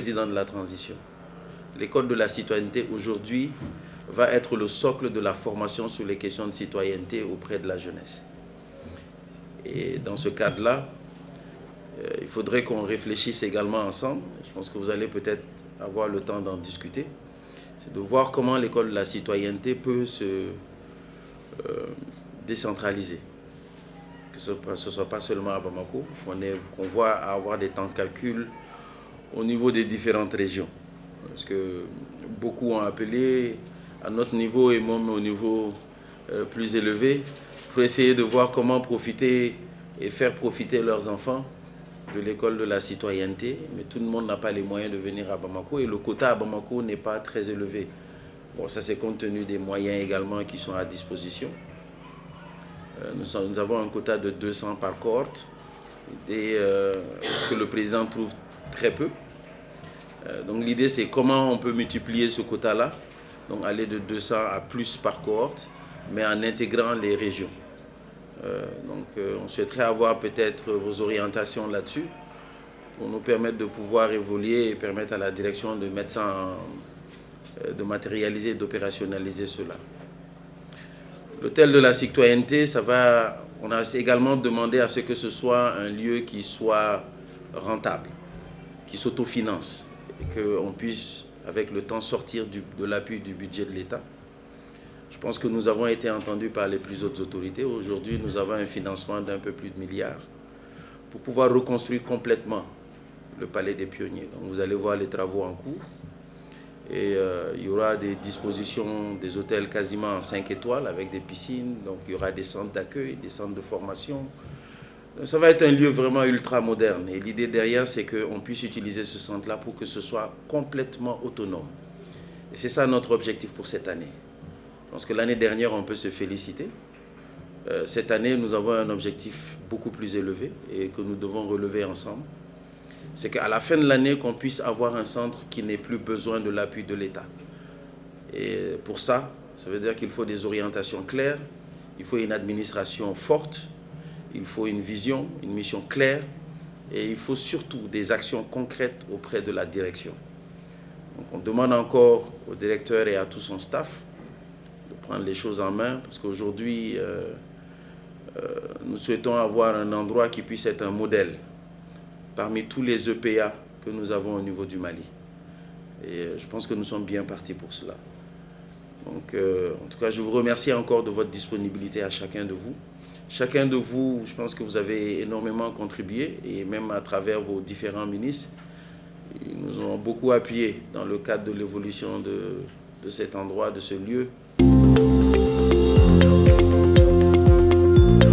président de la transition. L'école de la citoyenneté aujourd'hui va être le socle de la formation sur les questions de citoyenneté auprès de la jeunesse. Et dans ce cadre-là, il faudrait qu'on réfléchisse également ensemble. Je pense que vous allez peut-être avoir le temps d'en discuter. C'est de voir comment l'école de la citoyenneté peut se décentraliser. Que ce ne soit pas seulement à Bamako, qu'on voit avoir des temps de calcul au niveau des différentes régions. Parce que beaucoup ont appelé à notre niveau et même au niveau plus élevé pour essayer de voir comment profiter et faire profiter leurs enfants de l'école de la citoyenneté. Mais tout le monde n'a pas les moyens de venir à Bamako et le quota à Bamako n'est pas très élevé. Bon, ça c'est compte tenu des moyens également qui sont à disposition. Nous avons un quota de 200 par cohorte et que le président trouve très peu. Donc l'idée c'est comment on peut multiplier ce quota-là, donc aller de 200 à plus par cohorte, mais en intégrant les régions. On souhaiterait avoir peut-être vos orientations là-dessus pour nous permettre de pouvoir évoluer et permettre à la direction de mettre ça de matérialiser et d'opérationnaliser cela. L'hôtel de la citoyenneté, on a également demandé à ce que ce soit un lieu qui soit rentable, qui s'autofinance et qu'on puisse, avec le temps, sortir de l'appui du budget de l'État. Je pense que nous avons été entendus par les plus hautes autorités. Aujourd'hui, nous avons un financement d'un peu plus de milliards pour pouvoir reconstruire complètement le palais des pionniers. Donc vous allez voir les travaux en cours. Et il y aura des dispositions des hôtels quasiment en 5 étoiles avec des piscines. Donc il y aura des centres d'accueil, des centres de formation. Donc, ça va être un lieu vraiment ultra moderne. Et l'idée derrière, c'est qu'on puisse utiliser ce centre-là pour que ce soit complètement autonome. Et c'est ça notre objectif pour cette année. Je pense que l'année dernière, on peut se féliciter. Cette année, nous avons un objectif beaucoup plus élevé et que nous devons relever ensemble. C'est qu'à la fin de l'année, qu'on puisse avoir un centre qui n'ait plus besoin de l'appui de l'État. Et pour ça, ça veut dire qu'il faut des orientations claires, il faut une administration forte, il faut une vision, une mission claire, et il faut surtout des actions concrètes auprès de la direction. Donc on demande encore au directeur et à tout son staff de prendre les choses en main, parce qu'aujourd'hui, nous souhaitons avoir un endroit qui puisse être un modèle parmi tous les EPA que nous avons au niveau du Mali. Et je pense que nous sommes bien partis pour cela. Donc, en tout cas, je vous remercie encore de votre disponibilité à chacun de vous. Chacun de vous, je pense que vous avez énormément contribué, et même à travers vos différents ministres, ils nous ont beaucoup appuyés dans le cadre de l'évolution de cet endroit, de ce lieu.